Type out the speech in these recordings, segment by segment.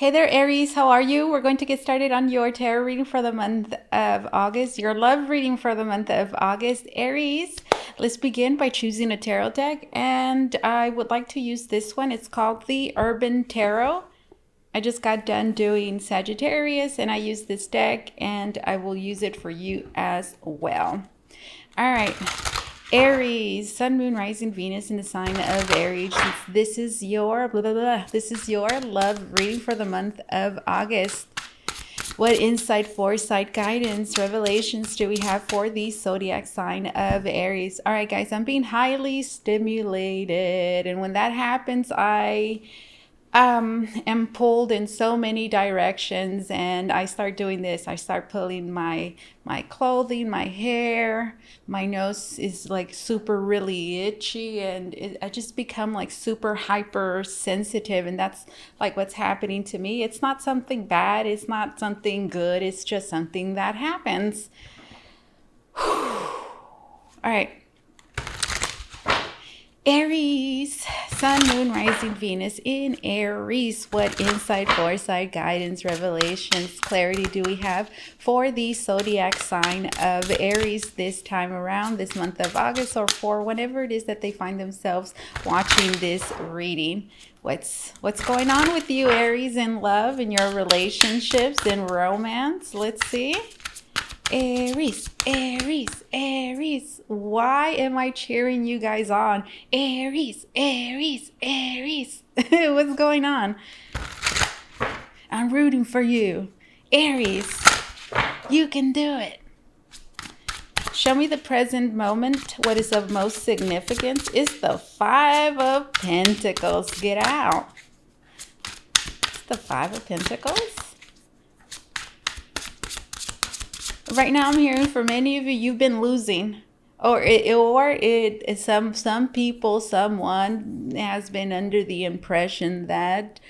Hey there, Aries. How are you? We're going to get started on your tarot reading for the month of August, your love reading for the month of August. Aries, let's begin by choosing a tarot deck. And I would like to use this one. It's called the Urban Tarot. I just got done doing Sagittarius and I used this deck and I will use it for you as well. All right. Aries, Sun, Moon, Rising, Venus in the sign of Aries. This is your blah, blah, blah. This is your love reading for the month of August. What insight, foresight, guidance, revelations do we have for the zodiac sign of Aries? All right, guys, I'm being highly stimulated. And when that happens, I am pulled in so many directions, and I start doing this. I start pulling my clothing, my hair. My nose is like super really itchy, and I just become like super hypersensitive, and that's like what's happening to me. It's not something bad. It's not something good. It's just something that happens. All right. Aries, Sun, Moon, Rising, Venus in Aries. What insight, foresight, guidance, revelations, clarity do we have for the zodiac sign of Aries this time around, this month of August, or for whenever it is that they find themselves watching this reading? What's going on with you, Aries, in love, in your relationships, in romance? Let's see. Aries, Aries, Aries. Why am I cheering you guys on? Aries, Aries, Aries. What's going on? I'm rooting for you. Aries, you can do it. Show me the present moment. What is of most significance is the Five of Pentacles. Get out. It's the Five of Pentacles. Right now, I'm hearing for many of you, you've been losing, or some people, someone has been under the impression that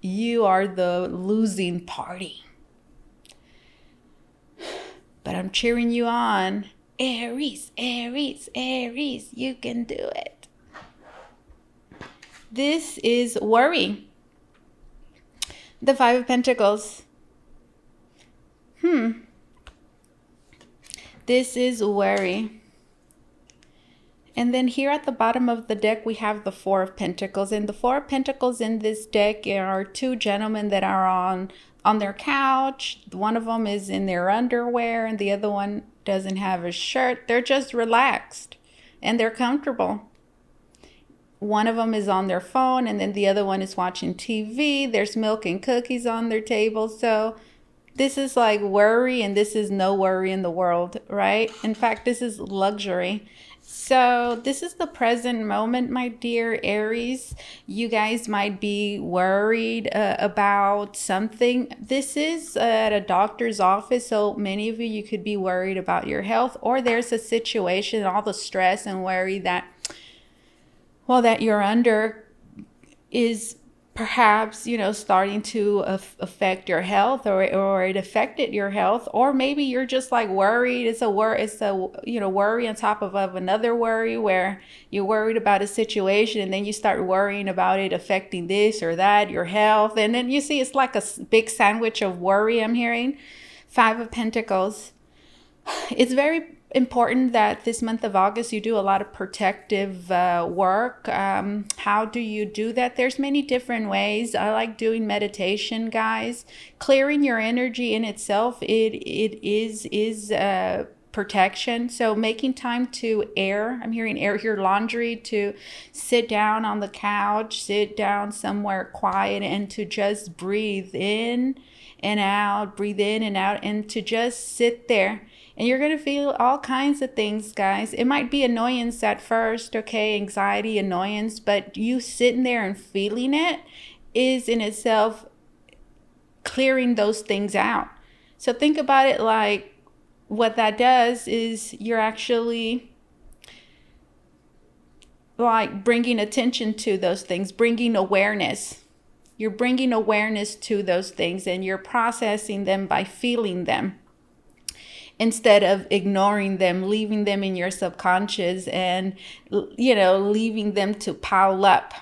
you are the losing party. But I'm cheering you on, Aries, Aries, Aries. You can do it. This is worry. The Five of Pentacles. This is worry. And then here at the bottom of the deck, we have the Four of Pentacles. And the Four of Pentacles in this deck are two gentlemen that are on their couch. One of them is in their underwear and the other one doesn't have a shirt. They're just relaxed and they're comfortable. One of them is on their phone and then the other one is watching TV. There's milk and cookies on their table. So this is like worry, and this is no worry in the world, right? In fact, this is luxury. So this is the present moment, my dear Aries. You guys might be worried about something. This is at a doctor's office, so many of you could be worried about your health, or there's a situation, all the stress and worry that you're under is perhaps, starting to affect your health, or it affected your health, or maybe you're just like worried. It's a worry on top of another worry, where you're worried about a situation and then you start worrying about it affecting this or that, your health. And then you see it's like a big sandwich of worry. I'm hearing Five of Pentacles. It's very important that this month of August you do a lot of protective work. How do you do that? There's many different ways. I like doing meditation, guys. Clearing your energy in itself, it is protection. So making time to air. I'm hearing air your laundry, to sit down on the couch, sit down somewhere quiet, and to just breathe in and out, and to just sit there. And you're going to feel all kinds of things, guys. It might be annoyance at first, okay? Anxiety, annoyance. But you sitting there and feeling it is in itself clearing those things out. So think about it like what that does is you're actually like bringing attention to those things, bringing awareness. You're bringing awareness to those things and you're processing them by feeling them, instead of ignoring them, leaving them in your subconscious and, leaving them to pile up.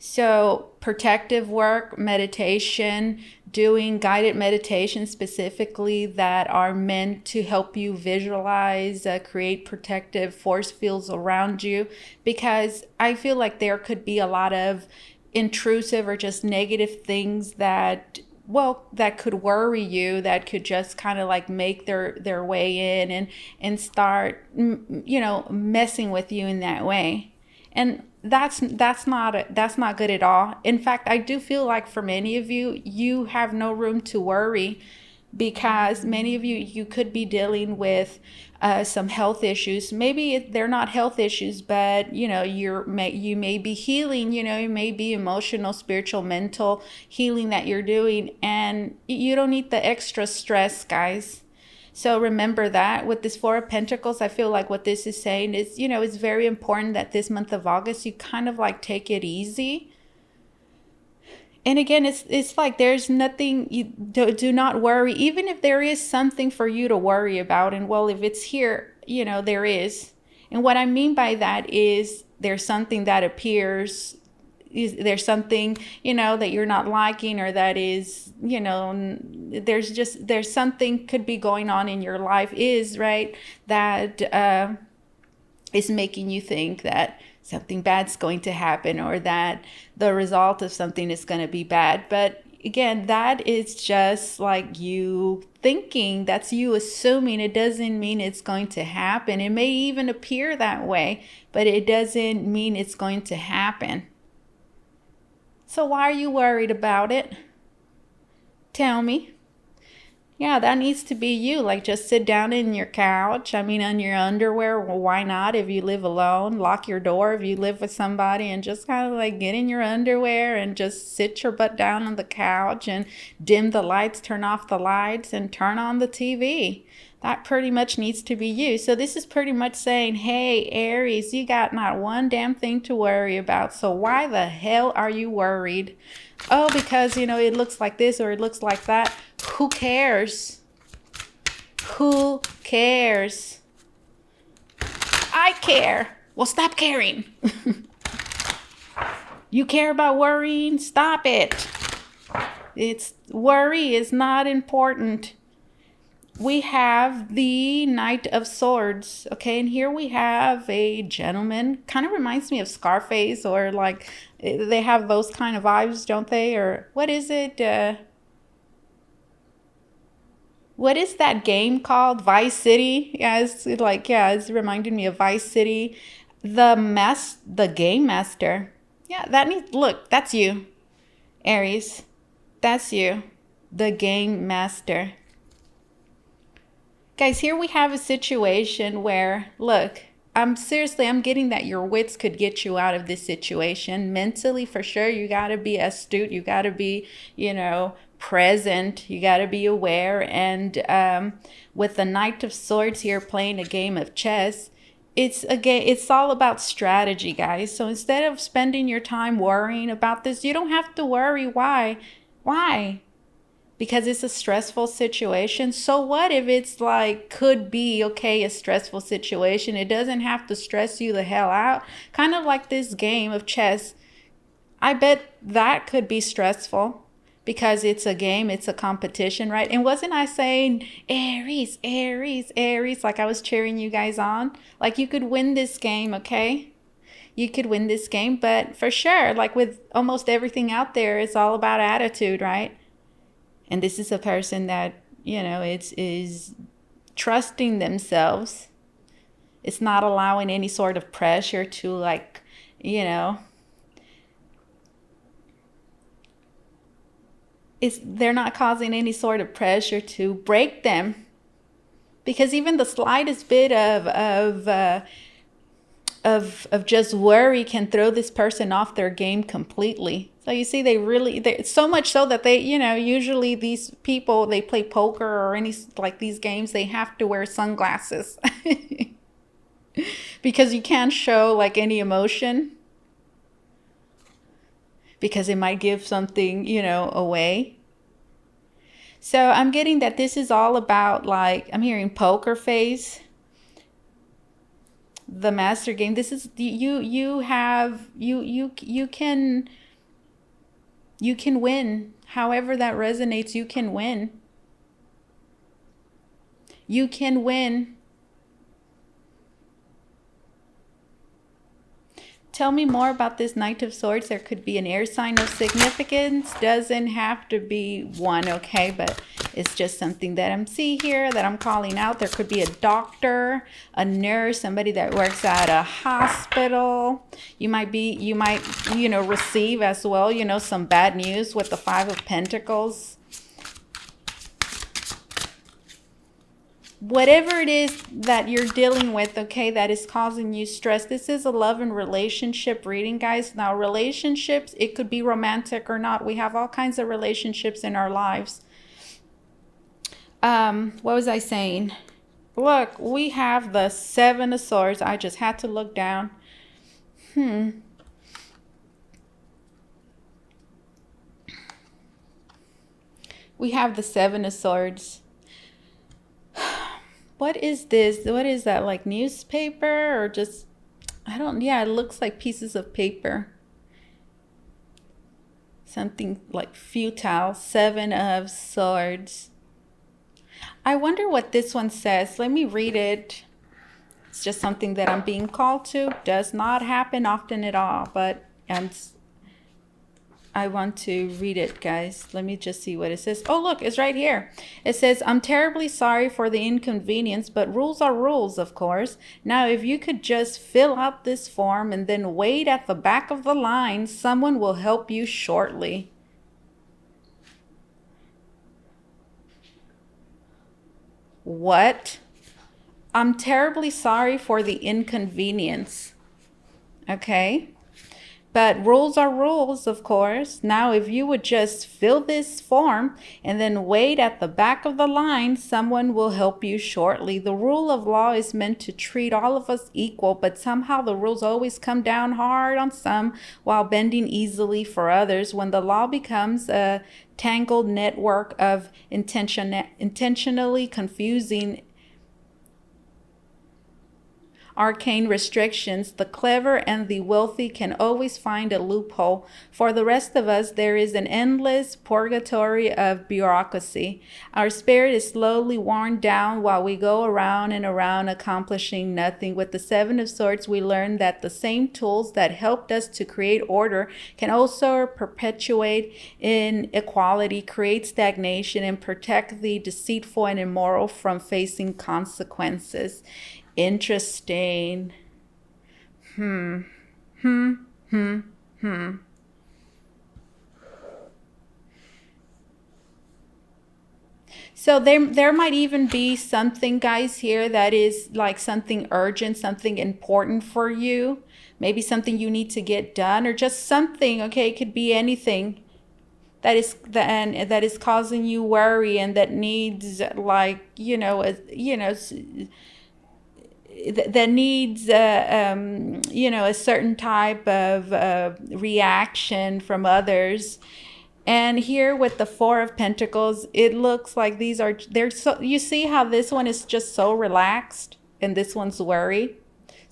So, protective work, meditation, doing guided meditation specifically that are meant to help you visualize, create protective force fields around you. Because I feel like there could be a lot of intrusive or just negative things that that could worry you, that could just kind of like make their way in and start messing with you in that way. And that's not good at all. In fact, I do feel like for many of you, you have no room to worry, because many of you could be dealing with some health issues. Maybe they're not health issues, but you may be healing. You may be emotional, spiritual, mental healing that you're doing, and you don't need the extra stress, guys. So remember that with this Four of Pentacles, I feel like what this is saying is, it's very important that this month of August, you kind of like take it easy. And again, it's like there's nothing, you do not worry, even if there is something for you to worry about. And well, if it's here, there is. And what I mean by that is there's something that appears, there's something, that you're not liking, or that is, there's something could be going on in your life, is right, that is making you think that something bad's going to happen, or that the result of something is going to be bad. But again, that is just like you thinking, that's you assuming. It doesn't mean it's going to happen. It may even appear that way, but it doesn't mean it's going to happen. So why are you worried about it? Tell me. Yeah, that needs to be you. Like, just sit down in your couch. I mean, on your underwear. Well, why not? If you live alone, lock your door. If you live with somebody, and just kind of like get in your underwear and just sit your butt down on the couch and dim the lights, turn off the lights, and turn on the TV. That pretty much needs to be you. So this is pretty much saying, hey, Aries, you got not one damn thing to worry about. So why the hell are you worried? Oh, because, it looks like this or it looks like that. Who cares? Who cares? I care. Well, stop caring. You care about worrying? Stop it. Worry is not important. We have the Knight of Swords, okay? And here we have a gentleman. Kind of reminds me of Scarface, or like they have those kind of vibes, don't they? Or what is it? What is that game called? Vice City? Yeah, it's reminding me of Vice City. The Game Master. Yeah, look, that's you, Aries. That's you, the Game Master. Guys, here we have a situation where, look, I'm getting that your wits could get you out of this situation. Mentally, for sure, you got to be astute. You got to be, present. You got to be aware. And with the Knight of Swords here playing a game of chess, it's all about strategy, guys. So instead of spending your time worrying about this, you don't have to worry. Why? Because it's a stressful situation. So what if it's like, could be, okay, a stressful situation? It doesn't have to stress you the hell out. Kind of like this game of chess. I bet that could be stressful, because it's a game, it's a competition, right? And wasn't I saying, Aries, Aries, Aries, like I was cheering you guys on? Like, you could win this game, okay? You could win this game, but for sure, like with almost everything out there, it's all about attitude, right? And this is a person that, is trusting themselves. It's not allowing any sort of pressure to, like, they're not causing any sort of pressure to break them. Because even the slightest bit of just worry can throw this person off their game completely. So you see, they so much so that they, usually these people, they play poker or any like these games, they have to wear sunglasses because you can't show like any emotion, because it might give something, away. So I'm getting that this is all about, like, I'm hearing poker face, the master game. This is you can You can win. However that resonates, you can win. You can win. Tell me more about this Knight of Swords. There could be an air sign of significance. Doesn't have to be one, okay? But it's just something that I'm seeing here that I'm calling out. There could be a doctor, a nurse, somebody that works at a hospital. You might, receive as well, some bad news with the Five of Pentacles. Whatever it is that you're dealing with, okay, that is causing you stress. This is a love and relationship reading, guys. Now, relationships, it could be romantic or not. We have all kinds of relationships in our lives. What was I saying? Look, we have the Seven of Swords. I just had to look down. We have the Seven of Swords. What is this? What is that, like newspaper or just, yeah, it looks like pieces of paper. Something like futile. Seven of Swords. I wonder what this one says. Let me read it. It's just something that I'm being called to. Does not happen often at all, but I want to read it, guys. Let me just see what it says. Oh, look, it's right here. It says, I'm terribly sorry for the inconvenience, but rules are rules, of course. Now, if you could just fill out this form and then wait at the back of the line, someone will help you shortly. What? I'm terribly sorry for the inconvenience. Okay. But rules are rules, of course. Now, if you would just fill this form and then wait at the back of the line, someone will help you shortly. The rule of law is meant to treat all of us equal, but somehow the rules always come down hard on some while bending easily for others. When the law becomes a tangled network of intentionally confusing arcane restrictions, the clever and the wealthy can always find a loophole. For the rest of us, there is an endless purgatory of bureaucracy. Our spirit is slowly worn down while we go around and around accomplishing nothing. With the Seven of Swords, we learn that the same tools that helped us to create order can also perpetuate inequality, create stagnation, and protect the deceitful and immoral from facing consequences. Interesting. So there might even be something, guys, here that is like something urgent, something important for you. Maybe something you need to get done or just something, okay? It could be anything that is causing you worry and that needs that needs a certain type of reaction from others. And here with the Four of Pentacles, it looks like you see how this one is just so relaxed and this one's worried.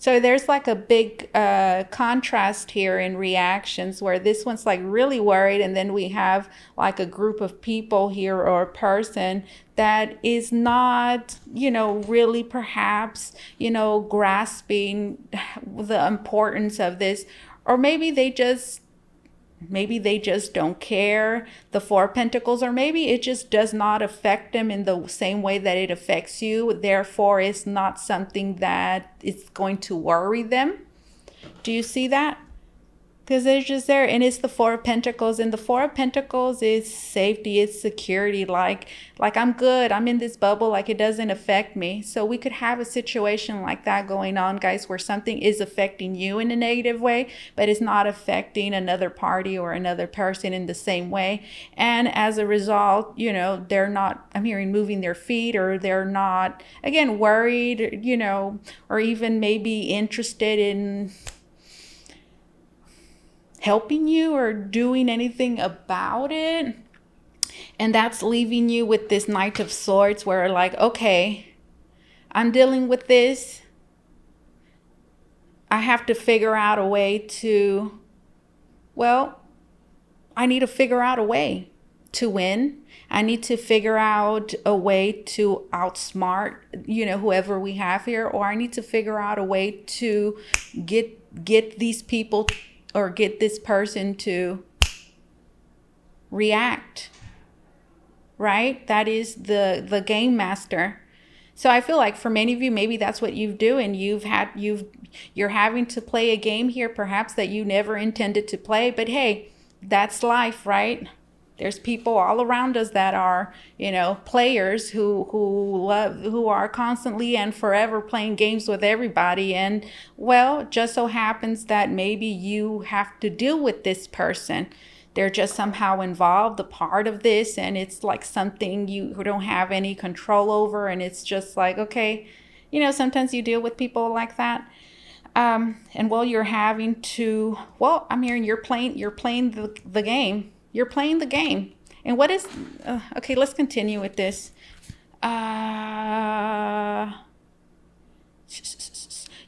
So there's like a big contrast here in reactions where this one's like really worried, and then we have like a group of people here or a person that is not, really perhaps, grasping the importance of this, or maybe they just don't care, the Four of Pentacles, or maybe it just does not affect them in the same way that it affects you. Therefore, it's not something that is going to worry them. Do you see that? Because they're just there, and it's the Four of Pentacles, and the Four of Pentacles is safety, it's security, like I'm good, I'm in this bubble, like it doesn't affect me. So we could have a situation like that going on, guys, where something is affecting you in a negative way, but it's not affecting another party or another person in the same way. And as a result, they're not, I'm hearing, moving their feet, or they're not, again, worried, or even maybe interested in helping you or doing anything about it. And that's leaving you with this Knight of Swords where like, okay, I'm dealing with this. I have to figure out a way to, I need to figure out a way to win. I need to figure out a way to outsmart, whoever we have here, or I need to figure out a way to get these people or get this person to react. Right? That is the game master. So I feel like for many of you, maybe that's what you do, and you're having to play a game here, perhaps that you never intended to play. But hey, that's life, right? There's people all around us that are, players who are constantly and forever playing games with everybody. And well, just so happens that maybe you have to deal with this person. They're just somehow involved, a part of this, and it's like something you don't have any control over, and it's just like, okay, sometimes you deal with people like that. And well, you're having to, well, I'm hearing you're playing the game. You're playing the game. And what is, okay, let's continue with this.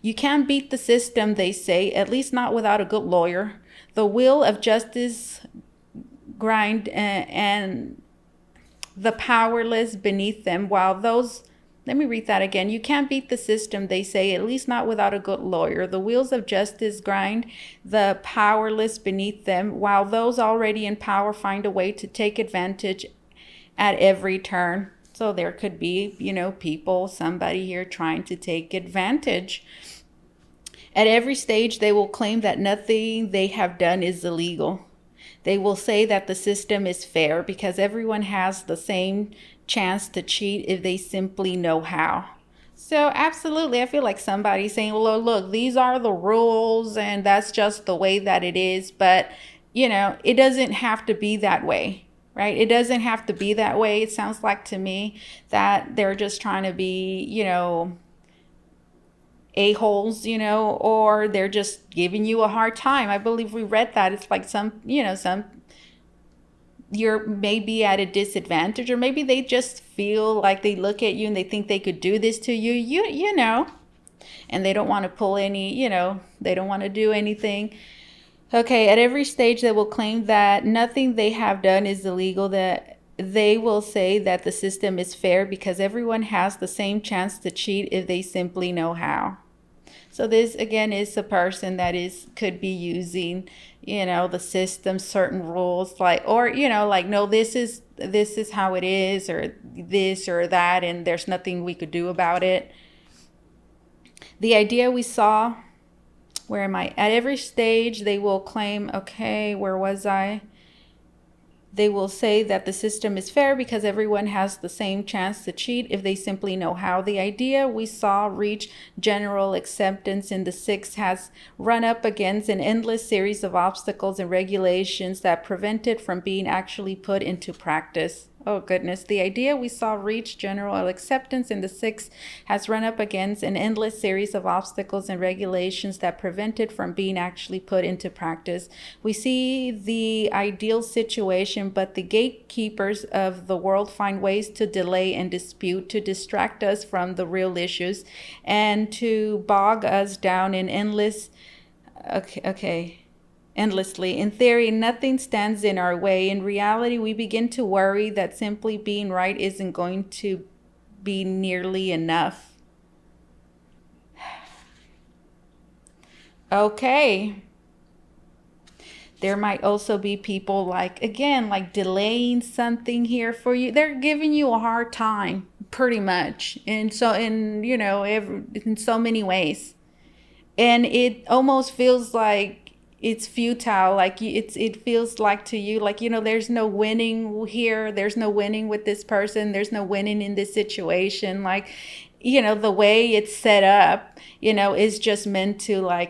You can't beat the system, they say, at least not without a good lawyer. The wheel of justice grind and the powerless beneath them, while those, let me read that again. You can't beat the system, they say, at least not without a good lawyer. The wheels of justice grind the powerless beneath them, while those already in power find a way to take advantage at every turn. So there could be, people, somebody here trying to take advantage. At every stage, they will claim that nothing they have done is illegal. They will say that the system is fair because everyone has the same chance to cheat if they simply know how. So absolutely, I feel like somebody's saying, well, look, these are the rules and that's just the way that it is. But, it doesn't have to be that way, right? It doesn't have to be that way. It sounds like to me that they're just trying to be, a-holes, or they're just giving you a hard time. I believe we read that. It's like some you're maybe at a disadvantage, or maybe they just feel like they look at you and they think they could do this to you, and they don't want to pull any, they don't want to do anything. Okay, at every stage they will claim that nothing they have done is illegal, that they will say that the system is fair because everyone has the same chance to cheat if they simply know how. So this again is a person that could be using, the system, certain rules, no, this is how it is, or this or that, and there's nothing we could do about it. The idea we saw, where am I? At every stage they will claim, okay, where was I? They will say that the system is fair because everyone has the same chance to cheat if they simply know how. The idea we saw reach general acceptance in the 6 has run up against an endless series of obstacles and regulations that prevent it from being actually put into practice. Oh goodness, the idea we saw reach general acceptance in the 6 has run up against an endless series of obstacles and regulations that prevent it from being actually put into practice. We see the ideal situation, but the gatekeepers of the world find ways to delay and dispute, to distract us from the real issues, and to bog us down in endlessly. In theory, nothing stands in our way. In reality, we begin to worry that simply being right isn't going to be nearly enough. Okay. There might also be people like delaying something here for you. They're giving you a hard time, pretty much. And so, in so many ways. And it almost feels like it's futile, it feels like to you, there's no winning here, there's no winning with this person, there's no winning in this situation, the way it's set up, is just meant to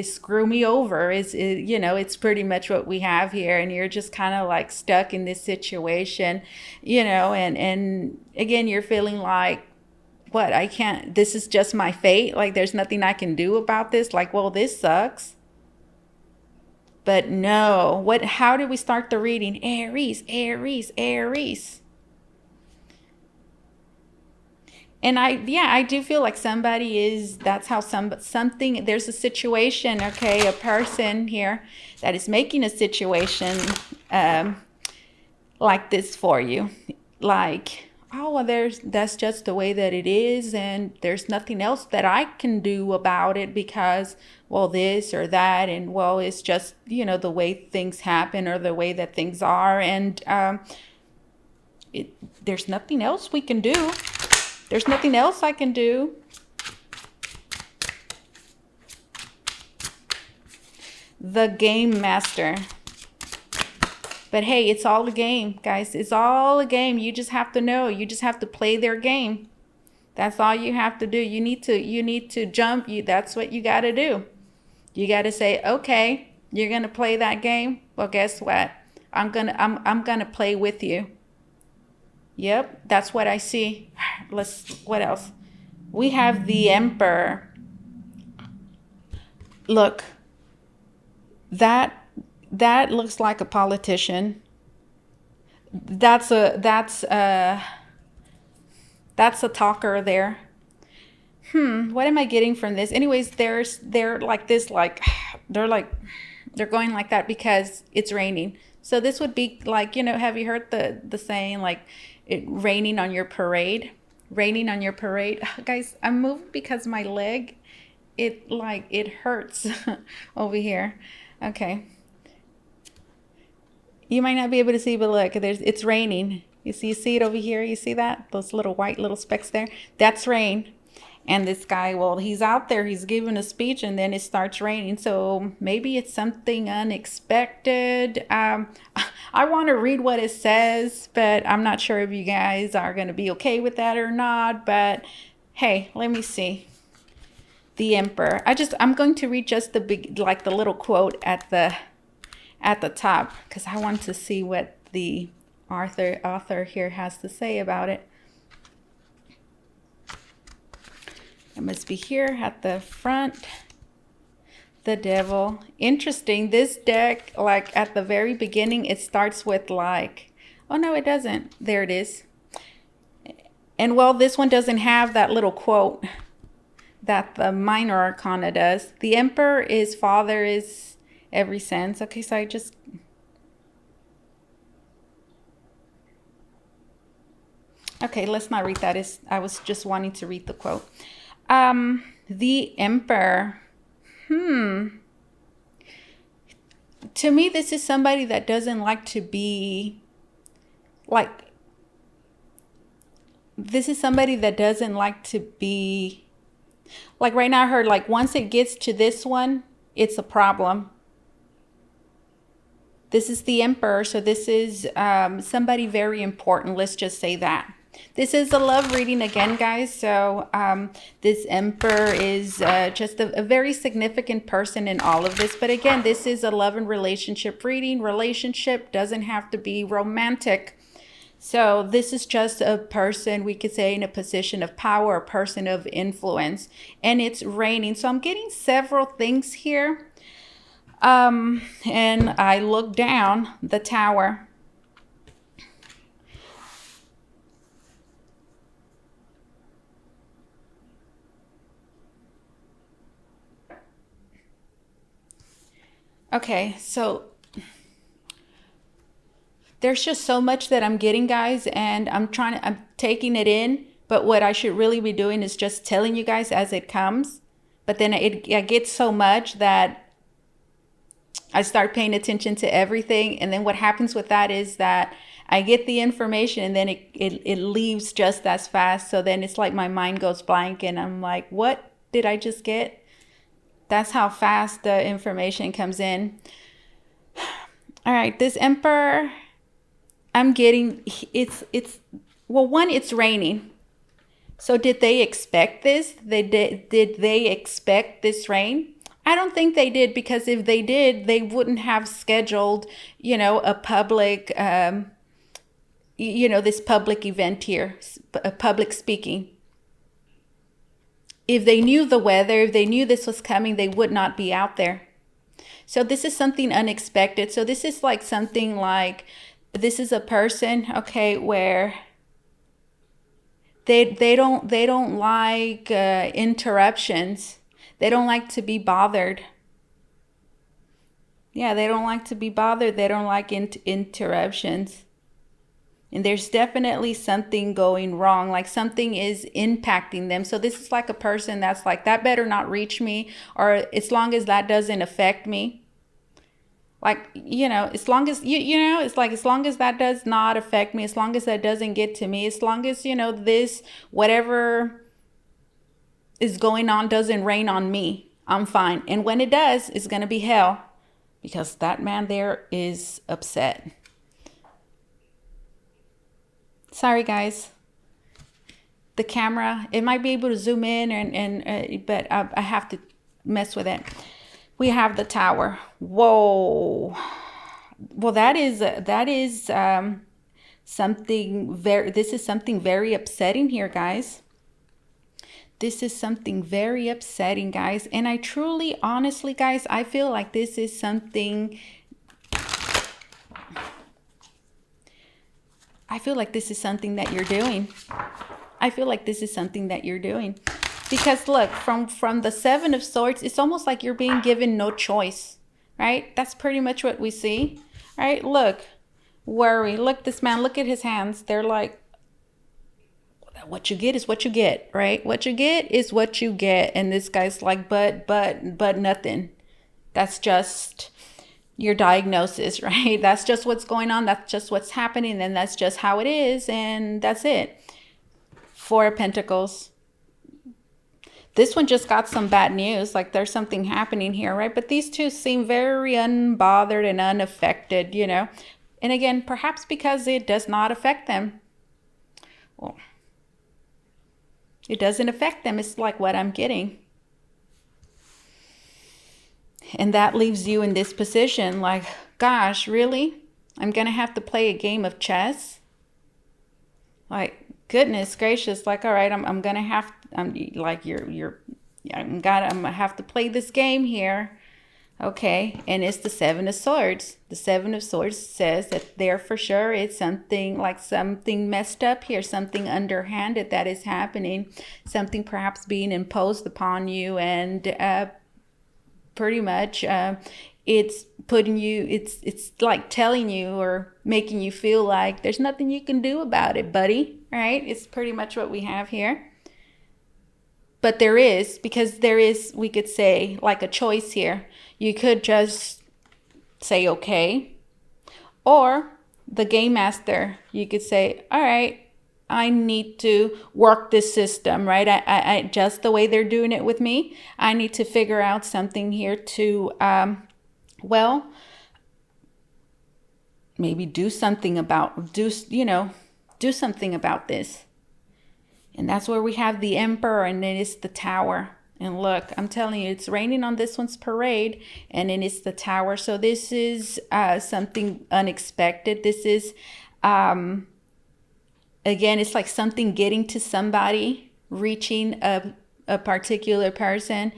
screw me over, it's pretty much what we have here, and you're just kind of stuck in this situation, and again, you're feeling like, what, I can't, this is just my fate, there's nothing I can do about this, well, this sucks. But no, how did we start the reading? Aries, Aries, Aries. And I do feel like somebody is, that's how something, there's a situation, okay, a person here that is making a situation like this for you. Like, oh, well, that's just the way that it is, and there's nothing else that I can do about it because, well, this or that, and well, it's just, the way things happen or the way that things are, and there's nothing else we can do. There's nothing else I can do. The game master. But hey, it's all a game, guys. It's all a game. You just have to know. You just have to play their game. That's all you have to do. You need to jump. That's what you got to do. You got to say, okay, you're gonna play that game. Well, guess what? I'm gonna play with you. Yep, that's what I see. What else? We have the Emperor. Look, that looks like a politician. That's a talker there. What am I getting from this? Anyways, they're like this, they're going like that because it's raining. So this would be like, have you heard the saying, like, it raining on your parade? Raining on your parade. Guys, I'm moving because my leg, it hurts over here. Okay. You might not be able to see, but look, it's raining. You see it over here? You see that? Those little white little specks there? That's rain. And this guy, well, he's out there, he's giving a speech, and then it starts raining. So maybe it's something unexpected. I want to read what it says, but I'm not sure if you guys are going to be okay with that or not. But hey, let me see. The Emperor. I'm going to read just the big, like the little quote at the top, because I want to see what the author here has to say about it. It must be here at the front. The Devil. Interesting. This deck, like at the very beginning, it starts with like, oh no, it doesn't. There it is. And well, this one doesn't have that little quote that the Minor Arcana does. The Emperor is father is every sense. Okay, so okay, let's not read that. I was just wanting to read the quote. The Emperor. To me, this is somebody that doesn't like to be like, this is somebody that doesn't like to be like, right now I heard like once it gets to this one, it's a problem. This is the Emperor, so this is somebody very important. Let's just say that. This is a love reading again, guys. So this Emperor is just a very significant person in all of this. But again, this is a love and relationship reading. Relationship doesn't have to be romantic. So this is just a person, we could say, in a position of power, a person of influence. And it's raining. So I'm getting several things here. And I look down the Tower. Okay, so there's just so much that I'm getting, guys, and I'm taking it in, but what I should really be doing is just telling you guys as it comes. But then I get so much that I start paying attention to everything, and then what happens with that is that I get the information and then it leaves just as fast. So then it's like my mind goes blank and I'm like, what did I just get? That's how fast the information comes in. All right, this Emperor, I'm getting, well, one, it's raining. So did they expect this? Did they expect this rain? I don't think they did, because if they did, they wouldn't have scheduled, a public, this public event here, a public speaking. If they knew the weather, if they knew this was coming, they would not be out there. So this is something unexpected. So this is like something like, this is a person, okay, where They don't like interruptions. They don't like to be bothered. Yeah, they don't like to be bothered. They don't like interruptions. And there's definitely something going wrong, like something is impacting them. So this is like a person that's like, that better not reach me, or as long as that doesn't affect me. Like, as long as, it's like, as long as that does not affect me, as long as that doesn't get to me, as long as, this, whatever is going on doesn't rain on me, I'm fine. And when it does, it's going to be hell, because that man there is upset. Sorry, guys. The camera, it might be able to zoom in, but I have to mess with it. We have the tower. Whoa. Well, that is this is something very upsetting here, guys. This is something very upsetting, guys. And I truly, honestly, guys, I feel like this is something... I feel like this is something that you're doing. I feel like this is something that you're doing. Because look, from the Seven of Swords, it's almost like you're being given no choice, right? That's pretty much what we see, right? Look, worry. Look, this man, look at his hands. They're like, what you get is what you get, right? What you get is what you get. And this guy's like, but nothing. That's just your diagnosis, right? That's just what's going on. That's just what's happening. And that's just how it is. And that's it. Four of Pentacles. This one just got some bad news. Like there's something happening here, right? But these two seem very unbothered and unaffected, And again, perhaps because it does not affect them. Well, it doesn't affect them. It's like what I'm getting. And that leaves you in this position like, gosh, really? I'm going to have to play a game of chess? Like, goodness gracious. Like, all right, I'm going to have, I'm like, I'm going to have to play this game here. Okay. And it's the Seven of Swords. The Seven of Swords says that there for sure it's something like something messed up here, something underhanded that is happening, something perhaps being imposed upon you, and pretty much it's putting you, it's like telling you or making you feel like there's nothing you can do about it, buddy, right? It's pretty much what we have here. But there is, because there is, we could say, like a choice here. You could just say, okay. Or the game master, you could say, all right, I need to work this system, right? I just the way they're doing it with me, I need to figure out something here to, maybe do something about, do something about this. And that's where we have the Emperor, and then it's the Tower. And look, I'm telling you, it's raining on this one's parade, and then it's the Tower. So this is something unexpected. This is, again, it's like something getting to somebody, reaching a particular person,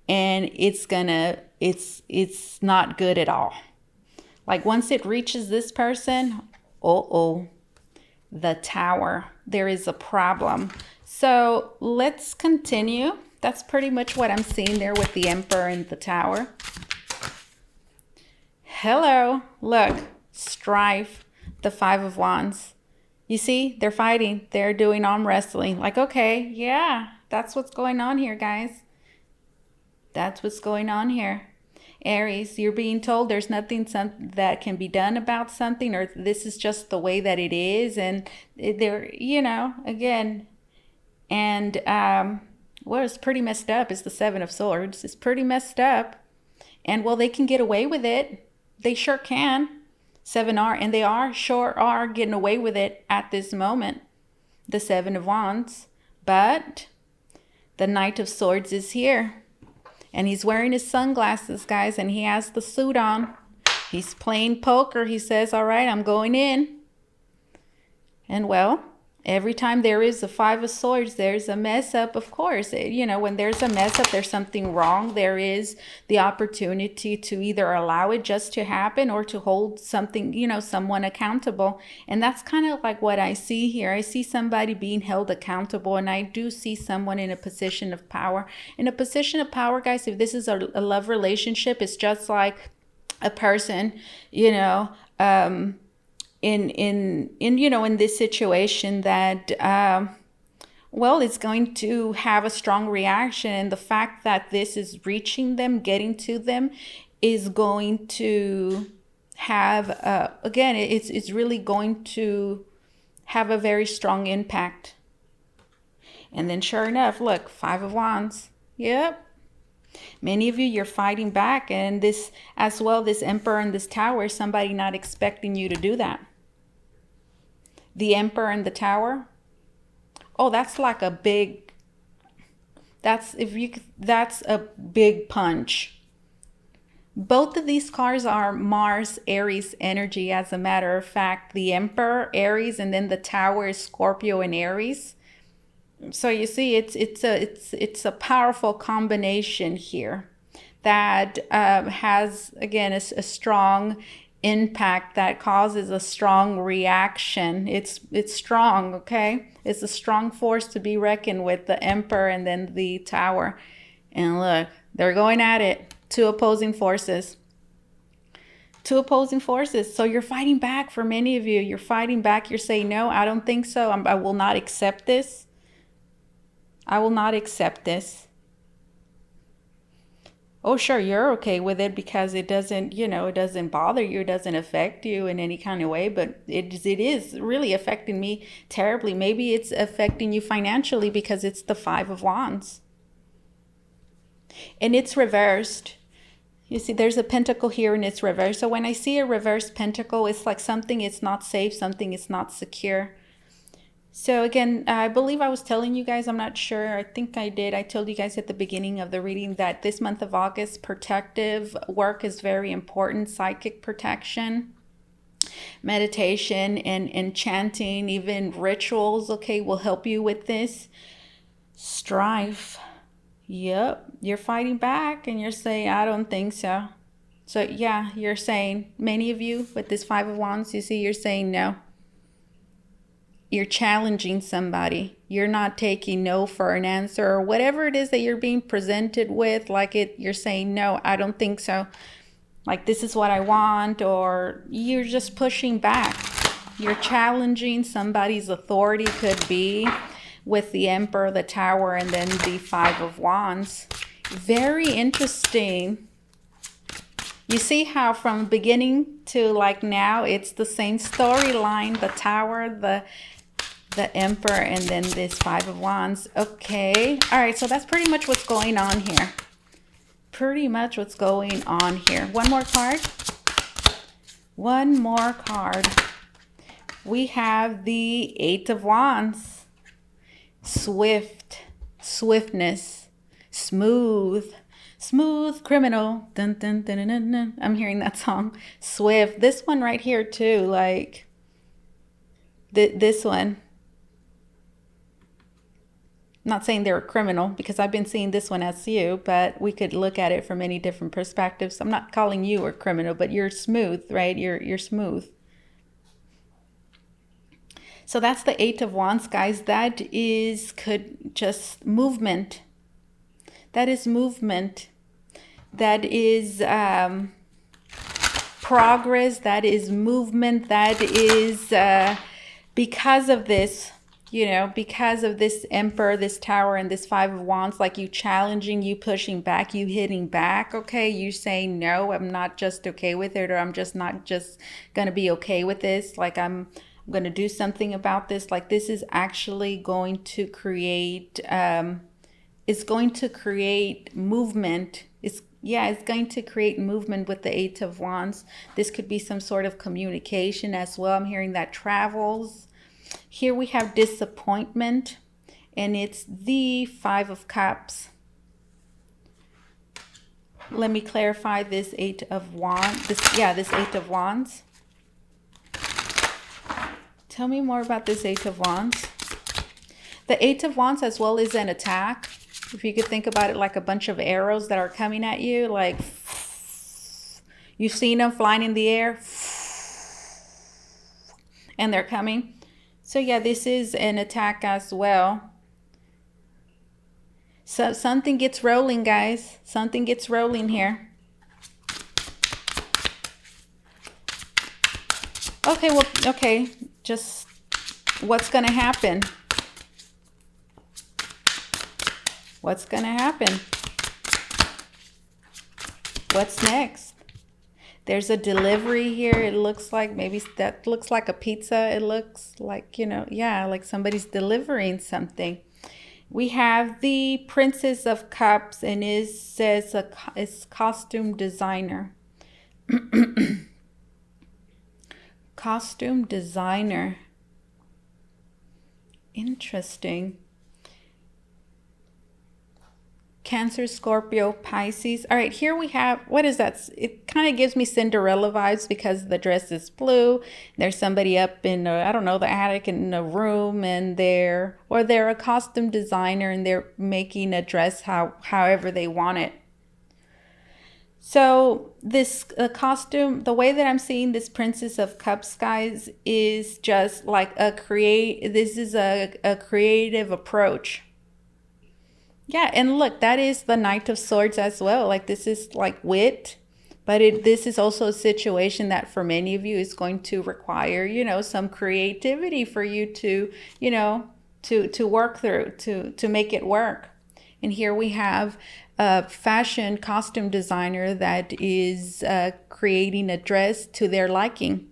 and it's not good at all. Like once it reaches this person, the Tower, there is a problem. So let's continue. That's pretty much what I'm seeing there with the Emperor and the Tower. Hello, look, strife, the Five of Wands. You see, they're fighting. They're doing arm wrestling. Like, okay, yeah, that's what's going on here, guys. That's what's going on here. Aries, you're being told there's nothing that can be done about something, or this is just the way that it is. And they're, again, and what is pretty messed up is the Seven of Swords. It's pretty messed up. And well, they can get away with it. They sure can. And they are getting away with it at this moment. The Seven of Wands. But the Knight of Swords is here. And he's wearing his sunglasses, guys, and he has the suit on. He's playing poker. He says, all right, I'm going in. And well, Every time there is a Five of Swords, there's a mess up, of course. You know, when there's a mess up, there's something wrong. There is the opportunity to either allow it just to happen or to hold something, you know, someone accountable. And that's kind of like what I see here. I see somebody being held accountable, and I do see someone in a position of power. In a position of power, guys, if this is a love relationship, it's just like a person, you know, in you know, in this situation that well, it's going to have a strong reaction, and the fact that this is reaching them, getting to them, is going to have again, it's really going to have a very strong impact. And then sure enough, look, Five of Wands. Yep. Many of you, you're fighting back, and this as well, this Emperor and this Tower, somebody not expecting you to do that. The Emperor and the Tower. Oh, that's like a big, that's a big punch. Both of these cards are Mars, Aries energy, as a matter of fact. The Emperor, Aries, and then the Tower is Scorpio and Aries. So you see, it's a powerful combination here that has, again, a strong impact, that causes a strong reaction. It's strong, okay? It's a strong force to be reckoned with, the Emperor and then the Tower. And look, they're going at it. Two opposing forces. Two opposing forces. So you're fighting back. For many of you, you're fighting back. You're saying, no, I don't think so. I will not accept this. I will not accept this. Oh, sure, you're okay with it because it doesn't, you know, it doesn't bother you. It doesn't affect you in any kind of way, but it is really affecting me terribly. Maybe it's affecting you financially because it's the Five of Wands. And it's reversed. You see, there's a pentacle here and it's reversed. So when I see a reversed pentacle, it's like something is not safe, something is not secure. So again, I believe I was telling you guys, I'm not sure, I think I did. I told you guys at the beginning of the reading that this month of August, protective work is very important. Psychic protection, meditation, and chanting, even rituals, okay, will help you with this. Strife. Yep, you're fighting back and you're saying, I don't think so. So yeah, you're saying, many of you with this Five of Wands, you see, you're saying no. You're challenging somebody. You're not taking no for an answer, or whatever it is that you're being presented with, like you're saying, no, I don't think so. Like, this is what I want, or you're just pushing back. You're challenging somebody's authority, could be with the Emperor, the Tower, and then the Five of Wands. Very interesting. You see how from beginning to like now, it's the same storyline, the Tower, the Emperor, and then this Five of Wands. Okay. All right. So that's pretty much what's going on here. Pretty much what's going on here. One more card. One more card. We have the Eight of Wands. Swiftness, smooth criminal. Dun, dun, dun, dun, dun, dun. I'm hearing that song. Swift. This one right here too, like this one. I'm not saying they're a criminal because I've been seeing this one as you, but we could look at it from many different perspectives. I'm not calling you a criminal, but you're smooth, right? You're smooth. So that's the Eight of Wands, guys. That is just movement. That is movement. That is progress. That is movement. That is because of this, you know, because of this Emperor, this Tower, and this Five of Wands, like you challenging, you pushing back, you hitting back, okay? You saying, no, I'm not just okay with it, or I'm just not just going to be okay with this. Like I'm going to do something about this. Like this is actually going to create, it's going to create movement. It's going to create movement with the Eight of Wands. This could be some sort of communication as well. I'm hearing that travels. Here we have disappointment, and it's the Five of Cups. Let me clarify this Eight of Wands. This Eight of Wands. Tell me more about this Eight of Wands. The Eight of Wands as well is an attack. If you could think about it like a bunch of arrows that are coming at you, like you've seen them flying in the air and they're coming. So yeah, this is an attack as well. So something gets rolling, guys. Something gets rolling here. Okay, well, okay. Just what's going to happen? What's going to happen? What's next? There's a delivery here. It looks like maybe that looks like a pizza. It looks like, you know, yeah, like somebody's delivering something. We have the Princess of Cups, and it says it's costume designer. Costume designer. Interesting. Cancer, Scorpio, Pisces. All right, here we have, what is that? It kind of gives me Cinderella vibes because the dress is blue. There's somebody up in, I don't know, the attic in a room, and they're a costume designer, and they're making a dress however they want it. So this costume, the way that I'm seeing this Princess of Cups, guys, is just like this is a creative approach. Yeah, and look, that is the Knight of Swords as well. Like this is like wit, but this is also a situation that for many of you is going to require, you know, some creativity for you to, you know, to work through, to make it work. And here we have a fashion costume designer that is creating a dress to their liking.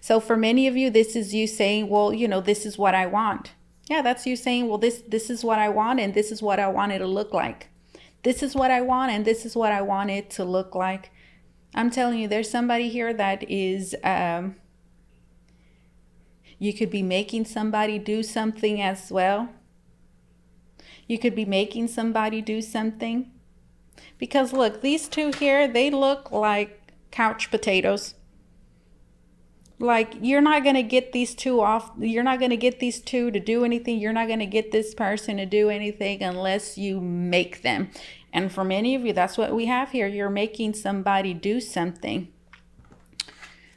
So for many of you, this is you saying, well, you know, this is what I want. Yeah, that's you saying, well, this is what I want, and this is what I want it to look like. This is what I want, and this is what I want it to look like. I'm telling you, there's somebody here that is, you could be making somebody do something as well. You could be making somebody do something. Because look, these two here, they look like couch potatoes. Like you're not going to get these two off. You're not going to get these two to do anything. You're not going to get this person to do anything unless you make them. And for many of you, that's what we have here. You're making somebody do something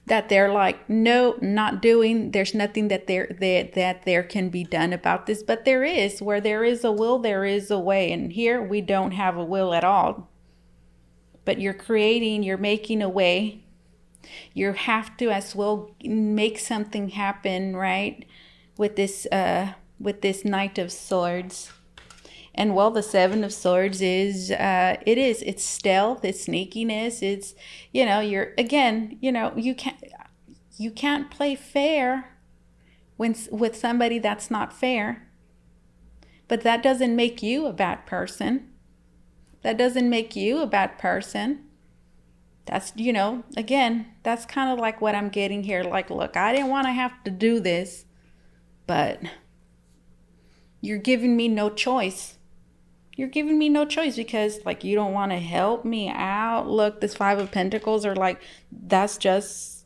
that they're like, no, not doing. There's nothing that there can be done about this. But there is. Where there is a will, there is a way. And here we don't have a will at all. But you're making a way. You have to as well make something happen, right? With this Knight of Swords. And well, the Seven of Swords is, it's stealth, it's sneakiness, it's, you know, you can't play fair with somebody that's not fair. But that doesn't make you a bad person. That doesn't make you a bad person. That's, you know, again, that's kind of like what I'm getting here. Like, look, I didn't want to have to do this, but you're giving me no choice. You're giving me no choice because, like, you don't want to help me out. Look, this Five of Pentacles are like, that's just,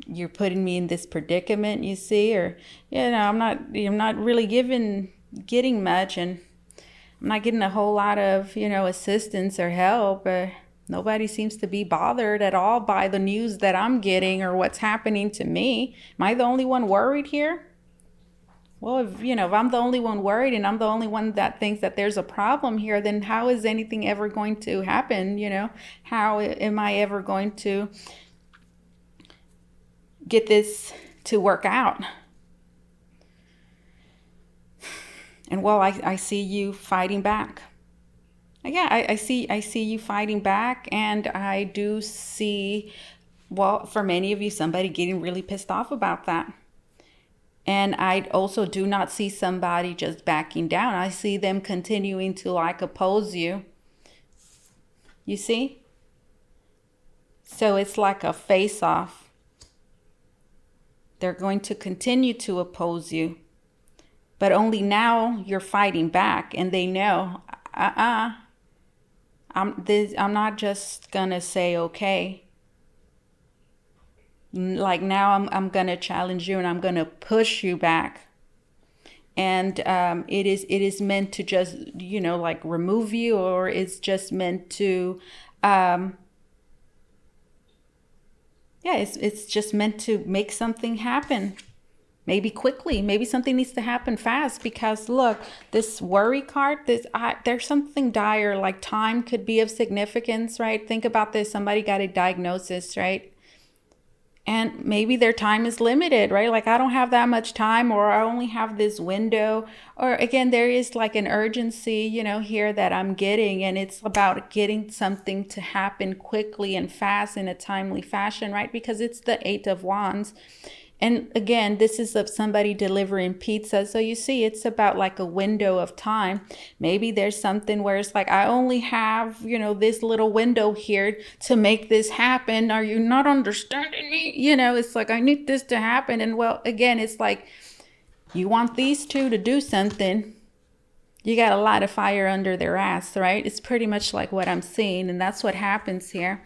you're putting me in this predicament, you see, or, you know, I'm not really getting much, and I'm not getting a whole lot of, you know, assistance or help. Nobody seems to be bothered at all by the news that I'm getting or what's happening to me. Am I the only one worried here? Well, if I'm the only one worried and I'm the only one that thinks that there's a problem here, then how is anything ever going to happen? You know, how am I ever going to get this to work out? And well, I see you fighting back. Yeah, I see you fighting back, and I do see, well, for many of you, somebody getting really pissed off about that. And I also do not see somebody just backing down. I see them continuing to like oppose you. You see? So it's like a face-off. They're going to continue to oppose you. But only now you're fighting back, and they know, I'm not just gonna say okay. Like now I'm going to challenge you and I'm going to push you back. And it is meant to just, like remove you, or it's just meant to, yeah, it's just meant to make something happen. Maybe quickly, maybe something needs to happen fast, because look, this worry card, there's something dire, like time could be of significance, right? Think about this. Somebody got a diagnosis, right? And maybe their time is limited, right? Like, I don't have that much time, or I only have this window. Or again, there is like an urgency, here that I'm getting, and it's about getting something to happen quickly and fast in a timely fashion, right? Because it's the Eight of Wands. And again, this is of somebody delivering pizza. So you see, it's about like a window of time. Maybe there's something where it's like, I only have, this little window here to make this happen. Are you not understanding me? It's like, I need this to happen. And well, again, it's like, you want these two to do something. You got a lot of fire under their ass, right? It's pretty much like what I'm seeing. And that's what happens here.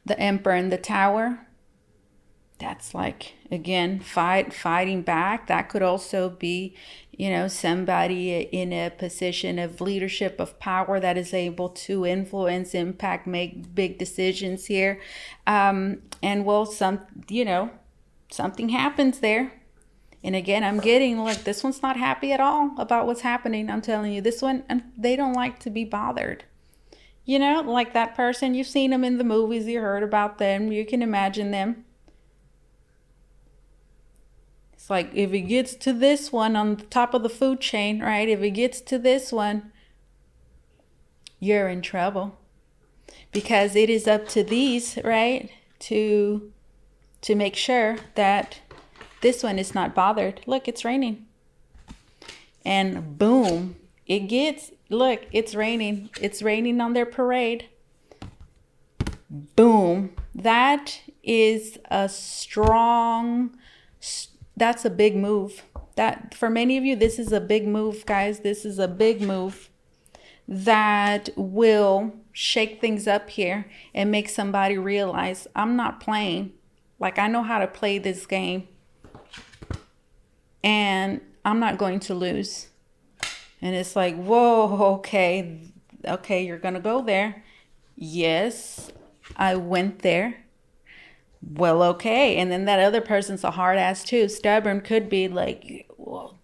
The Emperor and the Tower. That's like, again, fighting back. That could also be, somebody in a position of leadership, of power, that is able to influence, impact, make big decisions here. And well, something happens there. And again, I'm getting, look, this one's not happy at all about what's happening. I'm telling you, this one, and they don't like to be bothered. Like that person, you've seen them in the movies, you heard about them, you can imagine them. It's like, if it gets to this one on the top of the food chain, right? If it gets to this one, you're in trouble, because it is up to these, right? To make sure that this one is not bothered. Look, it's raining. And boom, look, it's raining. It's raining on their parade. Boom. That is that's a big move. That, for many of you, this is a big move, guys. This is a big move that will shake things up here and make somebody realize, I'm not playing. Like, I know how to play this game, and I'm not going to lose. And it's like, whoa, okay, you're going to go there. Yes, I went there. Well, okay. And then that other person's a hard ass too. Stubborn, could be like, well,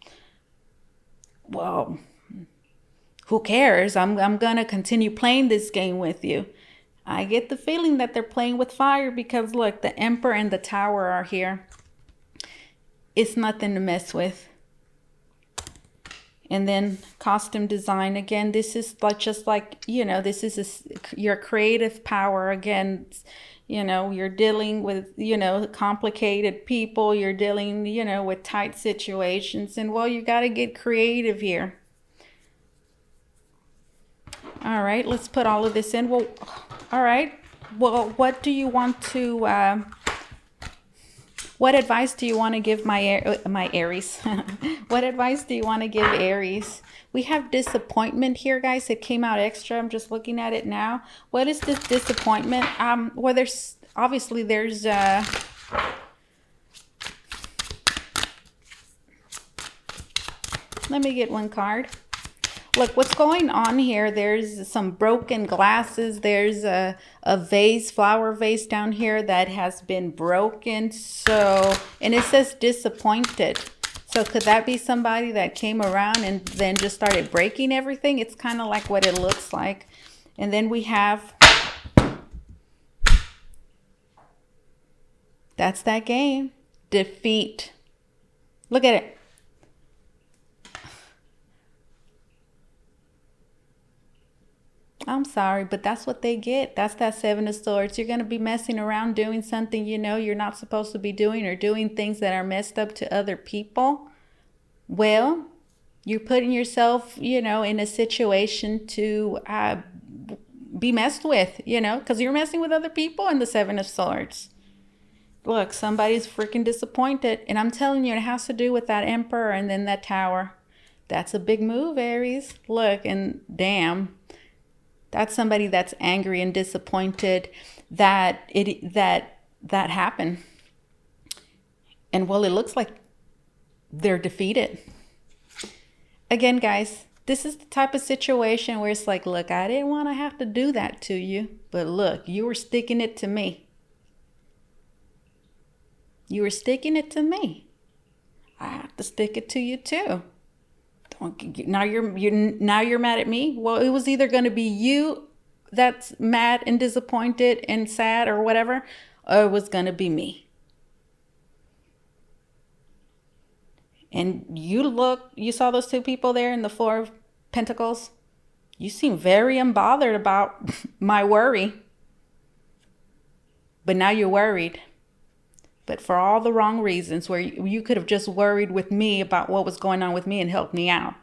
who cares? I'm going to continue playing this game with you. I get the feeling that they're playing with fire, because look, the Emperor and the Tower are here. It's nothing to mess with. And then costume design, again, this is like, just like, this is your creative power. Again, you're dealing with, complicated people. You're dealing, with tight situations. And well, you got to get creative here. All right, let's put all of this in. Well, all right. Well, what do you want to, what advice do you want to give my Aries? What advice do you want to give Aries? We have disappointment here, guys. It came out extra. I'm just looking at it now. What is this disappointment? Well, there's let me get one card. Look, what's going on here? There's some broken glasses. There's a vase, flower vase down here that has been broken. So, and it says disappointed. So could that be somebody that came around and then just started breaking everything? It's kind of like what it looks like. And then we have, that's that game. Defeat. Look at it. I'm sorry, but that's what they get. That's that Seven of Swords. You're going to be messing around doing something you're not supposed to be doing, or doing things that are messed up to other people. Well, you're putting yourself, in a situation to be messed with, because you're messing with other people in the Seven of Swords. Look, somebody's freaking disappointed. And I'm telling you, it has to do with that Emperor and then that Tower. That's a big move, Aries. Look, and damn. That's somebody that's angry and disappointed that that happen. And well, it looks like they're defeated. Again, guys, this is the type of situation where it's like, look, I didn't want to have to do that to you, but look, you were sticking it to me. You were sticking it to me. I have to stick it to you too. Now you're mad at me. Well, it was either going to be you that's mad and disappointed and sad or whatever, or it was going to be me. And you saw those two people there in the Four of Pentacles. You seem very unbothered about my worry. But now you're worried. But for all the wrong reasons, where you could have just worried with me about what was going on with me and helped me out.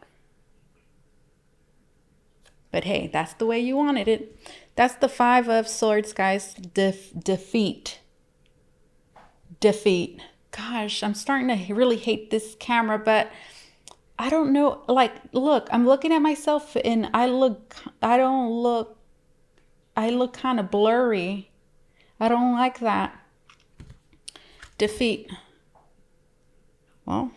But hey, that's the way you wanted it. That's the Five of Swords, guys. Defeat. Gosh, I'm starting to really hate this camera, but I don't know. Like, look, I'm looking at myself and I look kind of blurry. I don't like that. Defeat. Well,